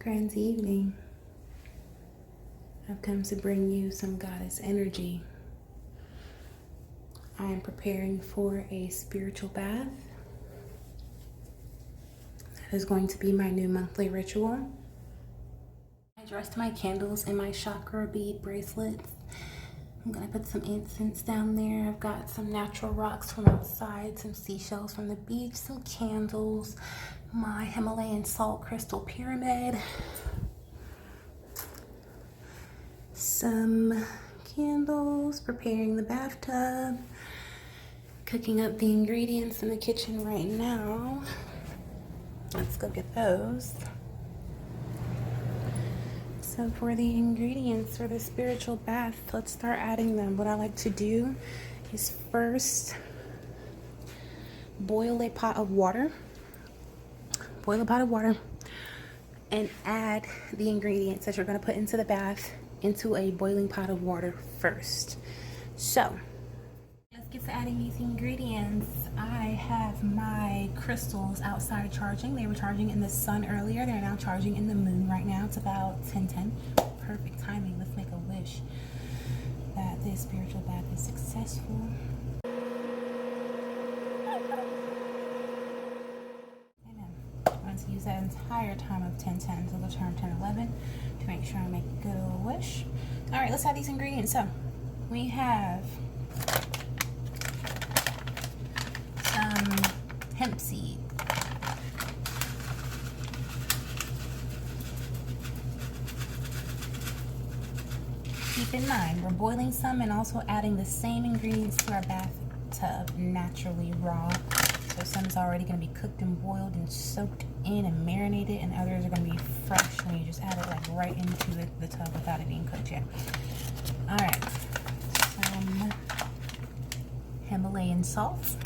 Grand evening. I've come to bring you some goddess energy. I am preparing for a spiritual bath. That is going to be my new monthly ritual. I dressed my candles in my chakra bead bracelets. I'm gonna put some incense down there. I've got some natural rocks from outside, some seashells from the beach, some candles, my Himalayan salt crystal pyramid, some candles, preparing the bathtub, cooking up the ingredients in the kitchen right now. Let's go get those. So for the ingredients for the spiritual bath, let's start adding them. What I like to do is first boil a pot of water. And add the ingredients that you're going to put into the bath into a boiling pot of water first. So let's get to adding these ingredients. I have my crystals outside charging. They were charging in the sun earlier. They're now charging in the moon right now. It's about 10:10. Perfect timing. Let's make a wish that this spiritual bath is successful. I'm going to use that entire time of 10:10 until the turn 10:11 to make sure I make a good old wish. All right, let's add these ingredients. So we have some hemp seed, keep in mind we're boiling some and also adding the same ingredients to our bathtub naturally raw. So some is already going to be cooked and boiled and soaked in and marinated, and others are going to be fresh when you just add it like right into the tub without it being cooked yet. All right, some Himalayan salt.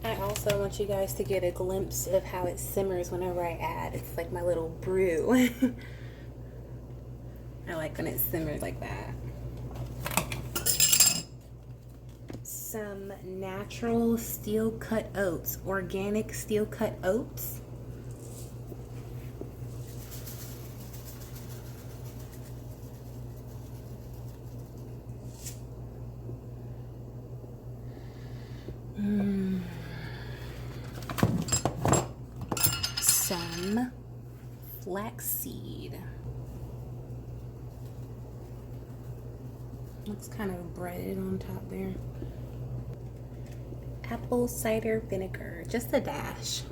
I also want you guys to get a glimpse of how it simmers whenever I add. It's like my little brew. I like when it simmers like that. Some natural steel cut oats, organic steel cut oats. Some flaxseed. Looks kind of breaded on top there. Apple cider vinegar, just a dash.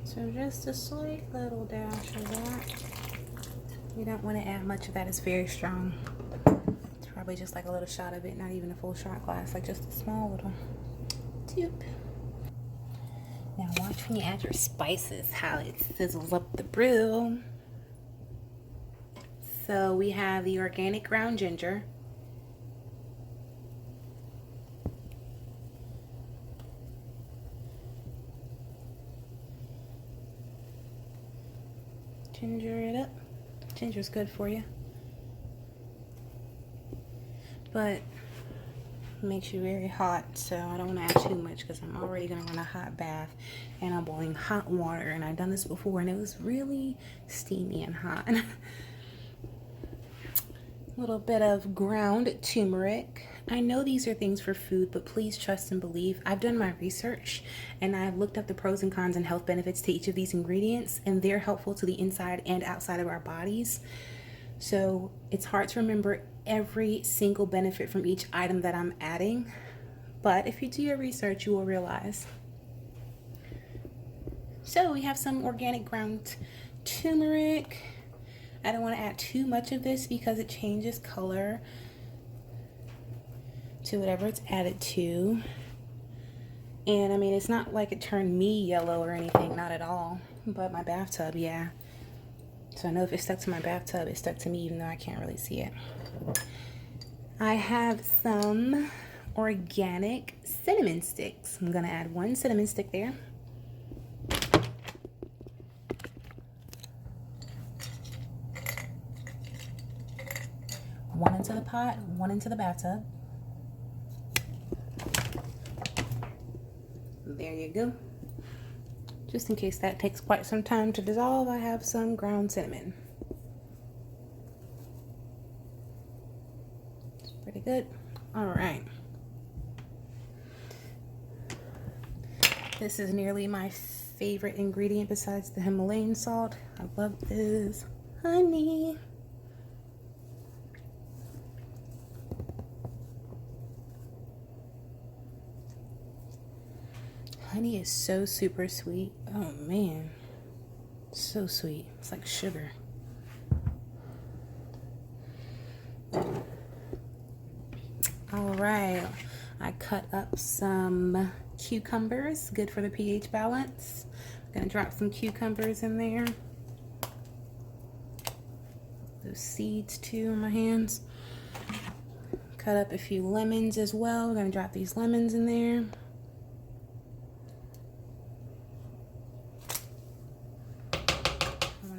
So just a slight little dash of that. You don't want to add much of that, it's very strong. It's probably just like a little shot of it, not even a full shot glass, like just a small little tube. Now watch when you add your spices, how it sizzles up the brew. So we have the organic ground ginger. Ginger it up. Ginger's good for you, but makes you very hot, so I don't want to add too much because I'm already going to run a hot bath and I'm boiling hot water, and I've done this before and it was really steamy and hot. A little bit of ground turmeric. I know these are things for food, but please trust and believe. I've done my research and I've looked up the pros and cons and health benefits to each of these ingredients, and they're helpful to the inside and outside of our bodies. So it's hard to remember every single benefit from each item that I'm adding, but if you do your research, you will realize. So we have some organic ground turmeric. I don't want to add too much of this because it changes color to whatever it's added to. And I mean, it's not like it turned me yellow or anything, not at all, but my bathtub, yeah. So I know if it stuck to my bathtub, it stuck to me even though I can't really see it. I have some organic cinnamon sticks. I'm gonna add one cinnamon stick there. pot, one into the bathtub. There you go. Just in case that takes quite some time to dissolve, I have some ground cinnamon. It's pretty good. All right. This is nearly my favorite ingredient besides the Himalayan salt. I love this. Honey. Honey is so super sweet. Oh man, so sweet. It's like sugar. All right, I cut up some cucumbers, good for the pH balance. I'm gonna drop some cucumbers in there. Those seeds too in my hands. Cut up a few lemons as well. We're gonna drop these lemons in there.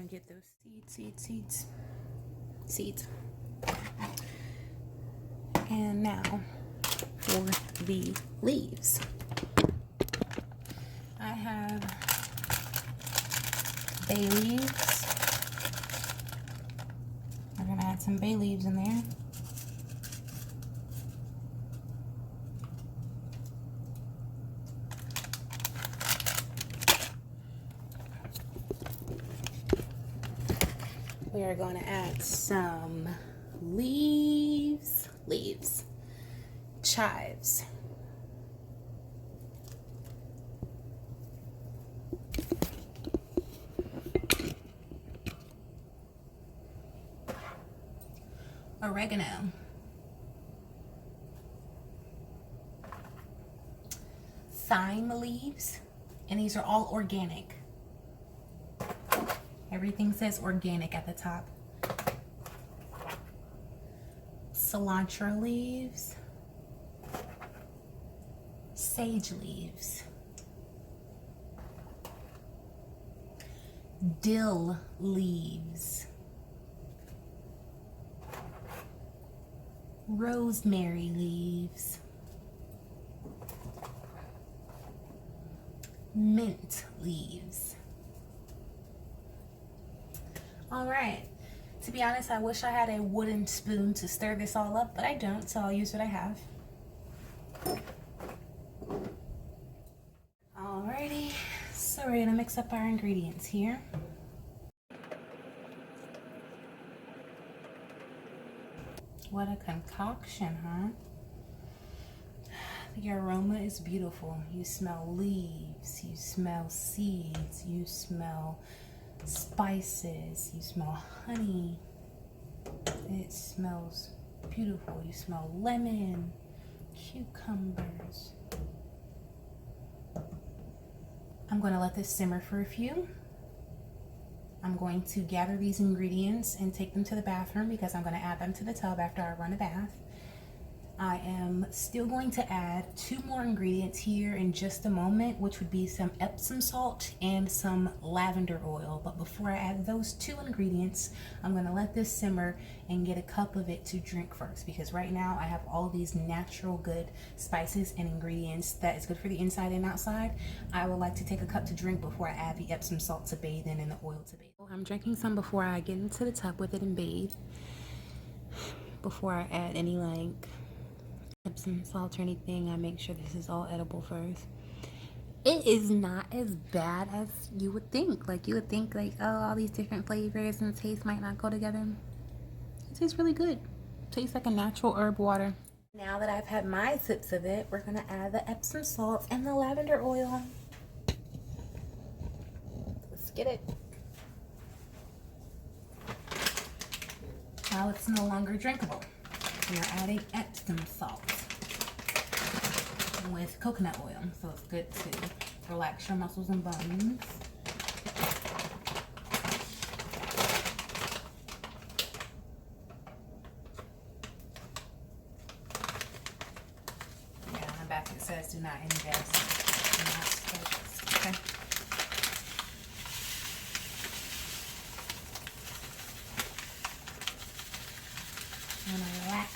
Get those seeds. And now for the leaves. I have bay leaves. We're gonna add some bay leaves in there. We are going to add some leaves, chives. Oregano. Thyme leaves, and these are all organic. Everything says organic at the top. Cilantro leaves, sage leaves, dill leaves, rosemary leaves, mint leaves. All right, to be honest, I wish I had a wooden spoon to stir this all up, but I don't, so I'll use what I have. Alrighty, so we're gonna mix up our ingredients here. What a concoction, huh? The aroma is beautiful. You smell leaves, you smell seeds, you smell spices, you smell honey. It smells beautiful. You smell lemon, cucumbers. I'm going to let this simmer for a few. I'm going to gather these ingredients and take them to the bathroom because I'm going to add them to the tub after I run a bath. I am still going to add 2 more ingredients here in just a moment, which would be some Epsom salt and some lavender oil. But before I add those 2 ingredients, I'm going to let this simmer and get a cup of it to drink first, because right now I have all these natural good spices and ingredients that is good for the inside and outside. I would like to take a cup to drink before I add the Epsom salt to bathe in and the oil to bathe. I'm drinking some before I get into the tub with it and bathe, before I add any like Epsom salt or anything. I make sure this is all edible first. It is not as bad as you would think. Like, you would think like, oh, all these different flavors and taste might not go together. It tastes really good. It tastes like a natural herb water. Now that I've had my sips of it, we're gonna add the Epsom salt and the lavender oil. Let's get it. Now it's no longer drinkable. We are adding Epsom salt with coconut oil, so it's good to relax your muscles and bones. Yeah, on the back it says do not ingest. Do not ingest. Okay. I'm gonna relax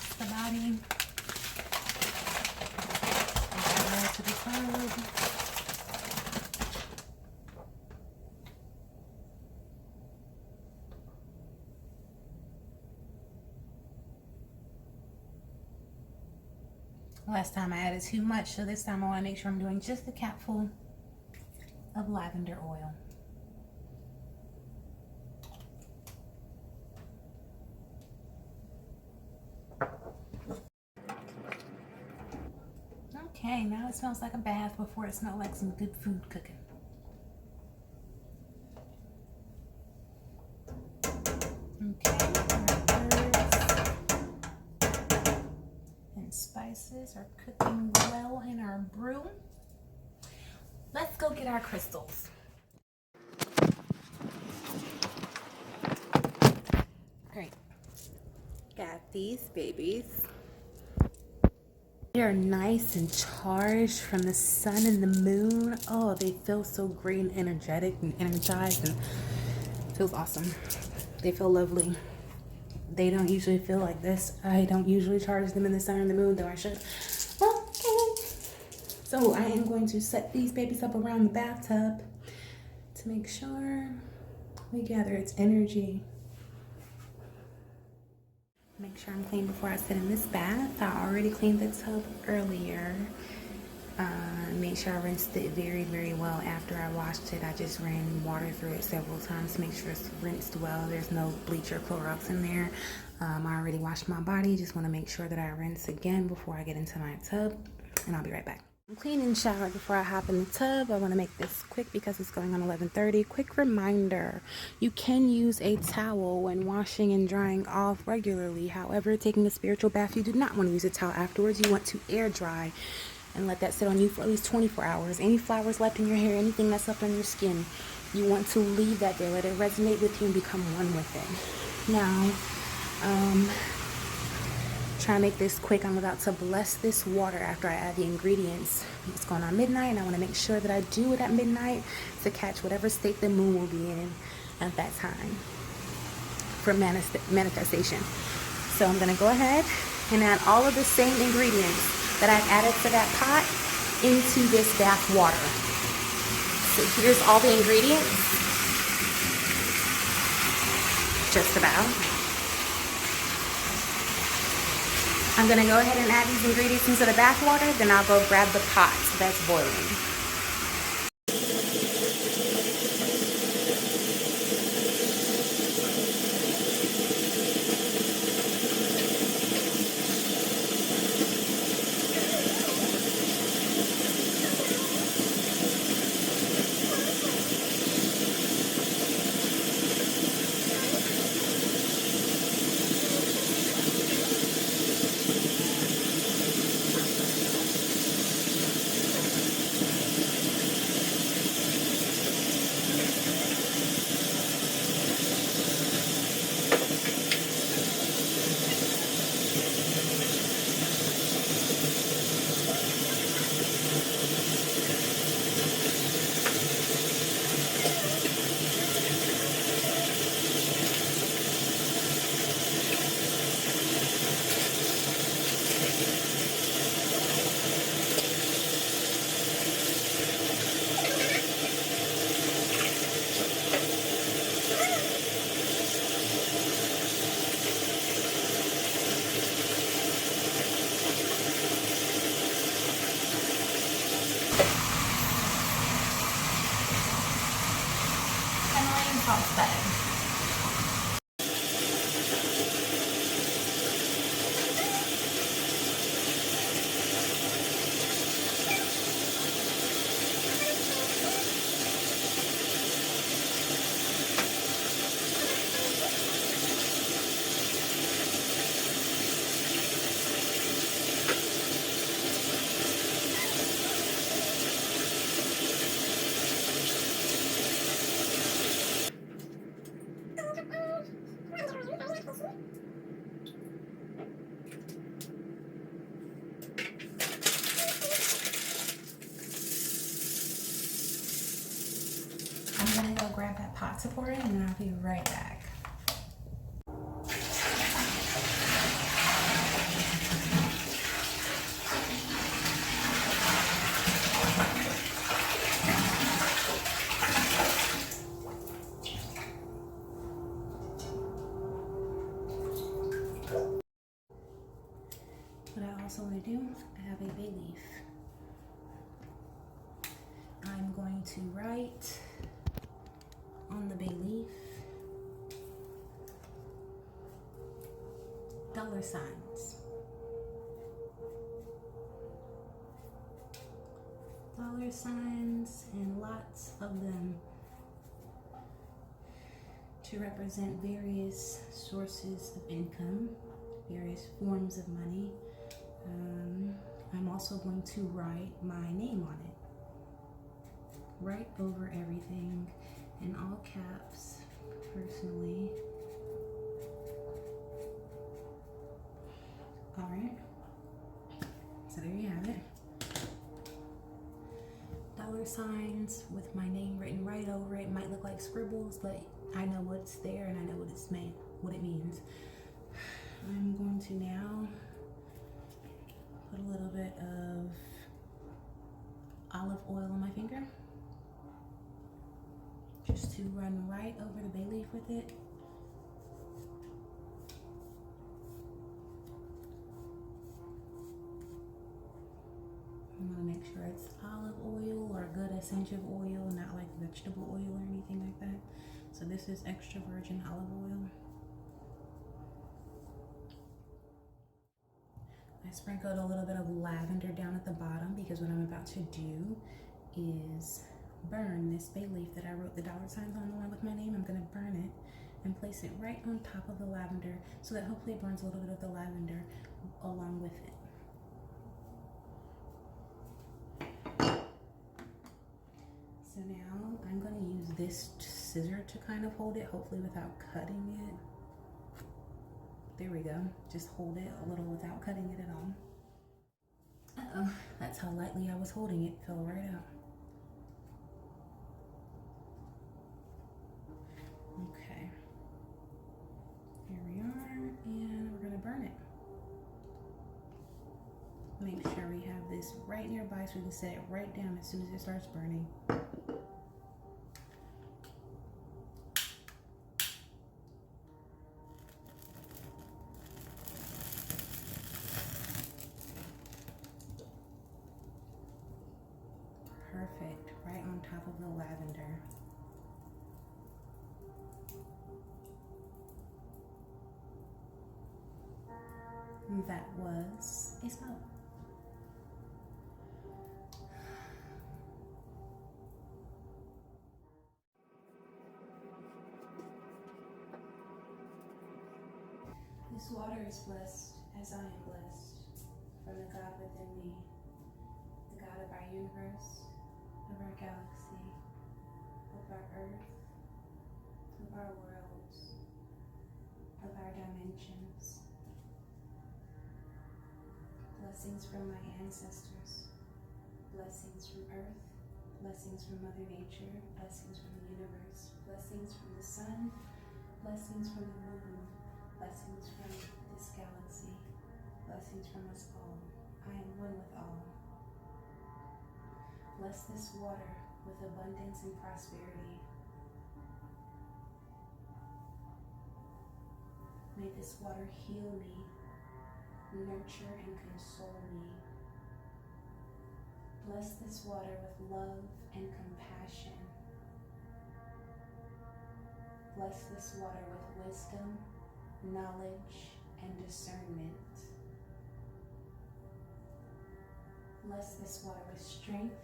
Last time I added too much, so this time I want to make sure I'm doing just a capful of lavender oil. Okay, now it smells like a bath before it smelled like some good food cooking. Okay, our herbs and spices are cooking well in our brew. Let's go get our crystals. Great. Got these babies. They're nice and charged from the sun and the moon. Oh, they feel so great and energetic and energized, and feels awesome. They feel lovely. They don't usually feel like this. I don't usually charge them in the sun and the moon, though I should. Okay. So I am going to set these babies up around the bathtub to make sure we gather its energy. Make sure I'm clean before I sit in this bath. I already cleaned the tub earlier. Make sure I rinsed it very, very well after I washed it. I just ran water through it several times to make sure it's rinsed well. There's no bleach or Clorox in there. I already washed my body. Just want to make sure that I rinse again before I get into my tub, and I'll be right back. I'm cleaning and showered before I hop in the tub. I want to make this quick because it's going on 11:30. Quick reminder, you can use a towel when washing and drying off regularly. However, taking a spiritual bath, you do not want to use a towel afterwards. You want to air dry and let that sit on you for at least 24 hours. Any flowers left in your hair, anything that's left on your skin, you want to leave that there. Let it resonate with you and become one with it. Now, try to make this quick. I'm about to bless this water after I add the ingredients. It's going on midnight, and I want to make sure that I do it at midnight to catch whatever state the moon will be in at that time for manifestation. So I'm going to go ahead and add all of the same ingredients that I've added to that pot into this bath water. So here's all the ingredients, just about. I'm gonna go ahead and add these ingredients into the bath water, then I'll go grab the pot that's boiling. I'm gonna go grab that pot to pour in, and then I'll be right back. What I also want to to do, I have a bay leaf. I'm going to write on the bay leaf dollar signs. Dollar signs, and lots of them, to represent various sources of income, various forms of money. I'm also going to write my name on it, right over everything in all caps, personally. All right, so there you have it. Dollar signs with my name written right over it. Might look like scribbles, but I know what's there and I know what it means. I'm going to now put a little bit of olive oil on my finger, just to run right over the bay leaf with it. I'm gonna make sure it's olive oil or good essential oil, not like vegetable oil or anything like that. So this is extra virgin olive oil. I sprinkled a little bit of lavender down at the bottom because what I'm about to do is burn this bay leaf that I wrote the dollar signs on, the one with my name. I'm gonna burn it and place it right on top of the lavender so that hopefully it burns a little bit of the lavender along with it. So now I'm going to use this scissor to kind of hold it, hopefully without cutting it. There we go. Just hold it a little without cutting it at all. Uh-oh, that's how lightly I was holding it. Fell right out. Okay. Here we are, and we're going to burn it. Make sure we have this right nearby so we can set it right down as soon as it starts burning. Perfect, right on top of the lavender. That was a smoke. This water is blessed as I am blessed from the God within me, the God of our universe, of our galaxy, of our earth, of our worlds, of our dimensions. Blessings from my ancestors, blessings from earth, blessings from Mother Nature, blessings from the universe, blessings from the sun, blessings from the moon, blessings from this galaxy, blessings from us all. I am one with all. Bless this water with abundance and prosperity. May this water heal me, nurture and console me. Bless this water with love and compassion. Bless this water with wisdom, knowledge, and discernment. Bless this water with strength.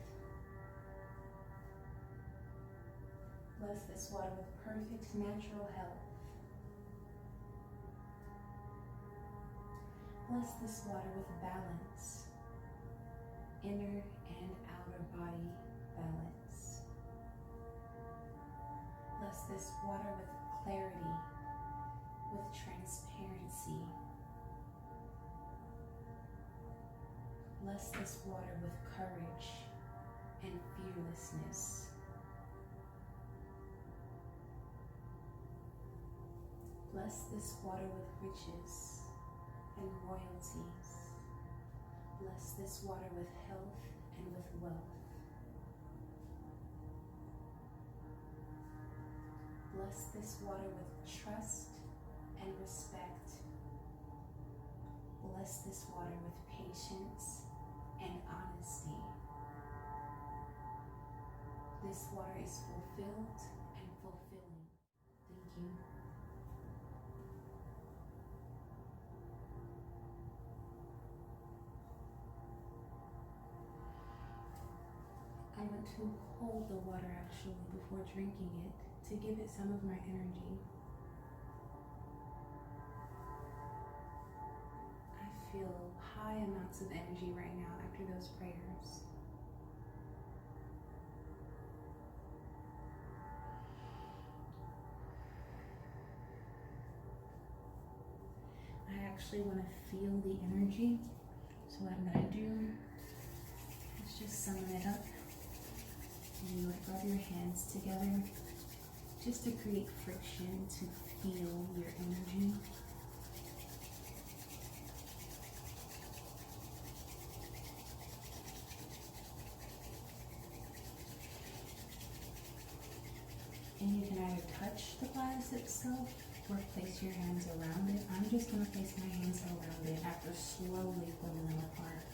Bless this water with perfect natural health. Bless this water with balance, inner and outer body balance. Bless this water with clarity, with transparency. Bless this water with courage and fearlessness. Bless this water with riches and royalties. Bless this water with health and with wealth. Bless this water with trust and respect. bless this water with patience and honesty. This water is fulfilled and fulfilling. Thank you. I want to hold the water actually before drinking it to give it some of my energy. I feel high amounts of energy right now after those prayers. I actually want to feel the energy. So what I'm going to do is just summon it up. And you like rub your hands together just to create friction to feel your energy. And you can either touch the glass itself or place your hands around it. I'm just going to place my hands around it after slowly pulling them apart,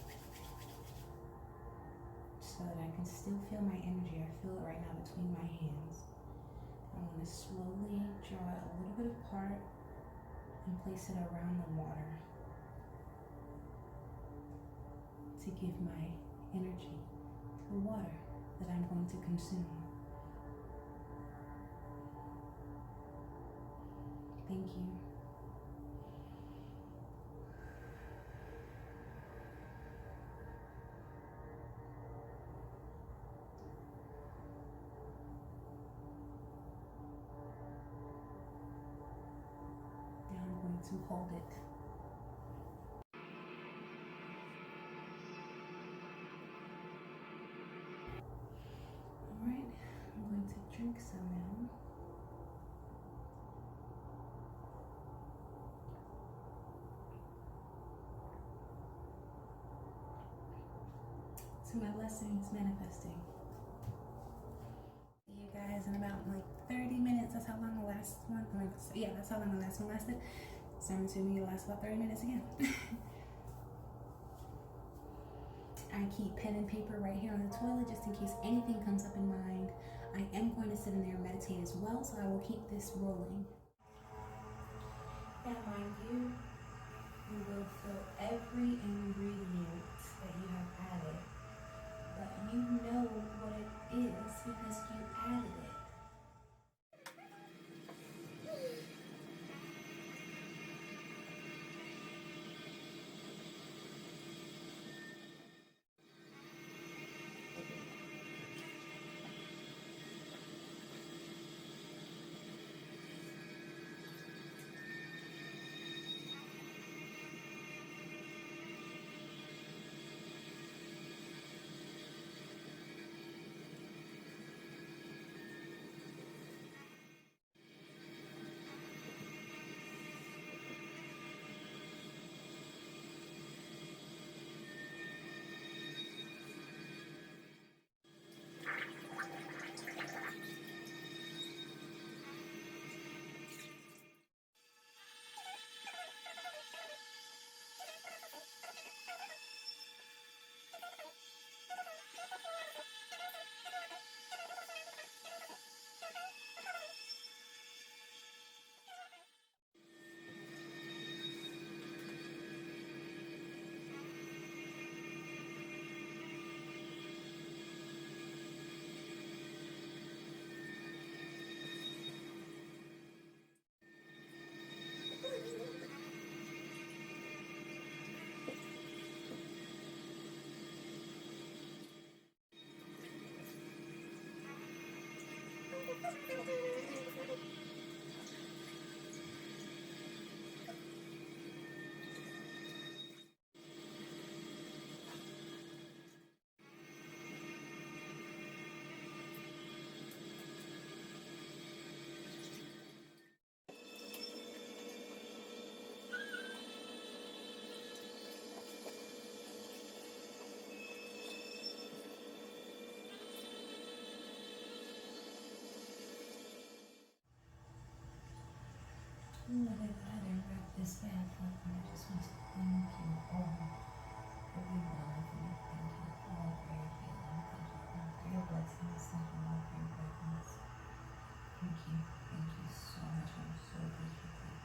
so that I can still feel my energy. I feel it right now between my hands. I want to slowly draw it a little bit apart and place it around the water to give my energy to the water that I'm going to consume. Thank you. Now I'm going to hold it. All right, I'm going to drink some now. To my blessings manifesting. See you guys in about like 30 minutes. That's how long the last one. Yeah, that's how long the last one lasted. Sounds to me to last about 30 minutes again. I keep pen and paper right here on the toilet just in case anything comes up in mind. I am going to sit in there and meditate as well, so I will keep this rolling. Now, mind you, you will fill every ingredient that you have added, but you know what it is because you added it. this bath up, and I just want to thank you all for being alive for me. Thank you all for your healing. Thank you for your blessings. Thank you all for your guidance. Thank you. Thank you so much. I'm so grateful.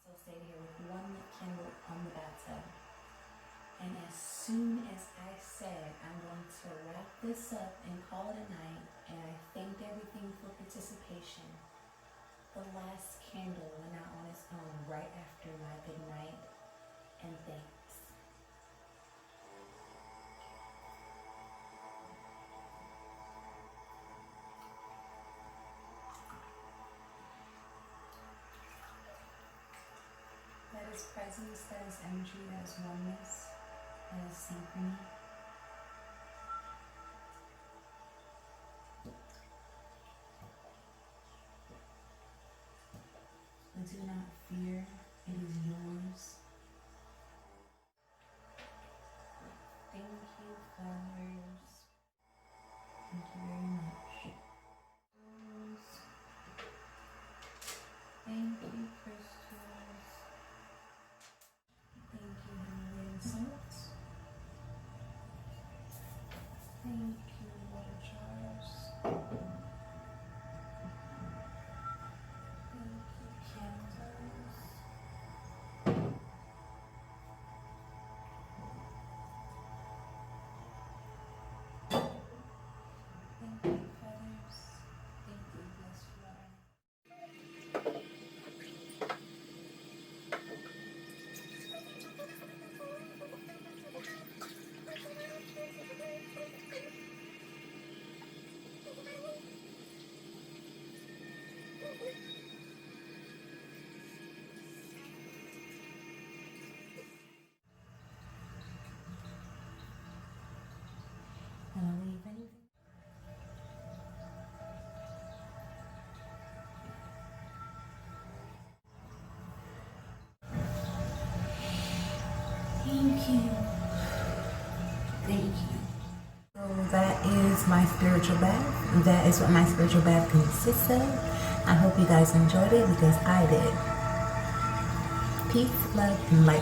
I still stayed here with one lit candle on the bathtub. And as soon as I said I'm going to wrap this up and call it a night, and I thanked everything for participation, the last candle went out on its own right after my good night and thanks. That is presence, that is energy, that is oneness, that is synchrony. But do not fear, it is yours. Thank you, flowers. Thank you very much. Thank you, crystals. Thank you, Himalayan salts. Thank you, water jars. Thank you, candles. Thank you, feathers. Thank you, blessed water. And I'll leave anything. Thank you. Thank you. So that is my spiritual bath. That is what my spiritual bath consists of. I hope you guys enjoyed it because I did. Peace, love, and light.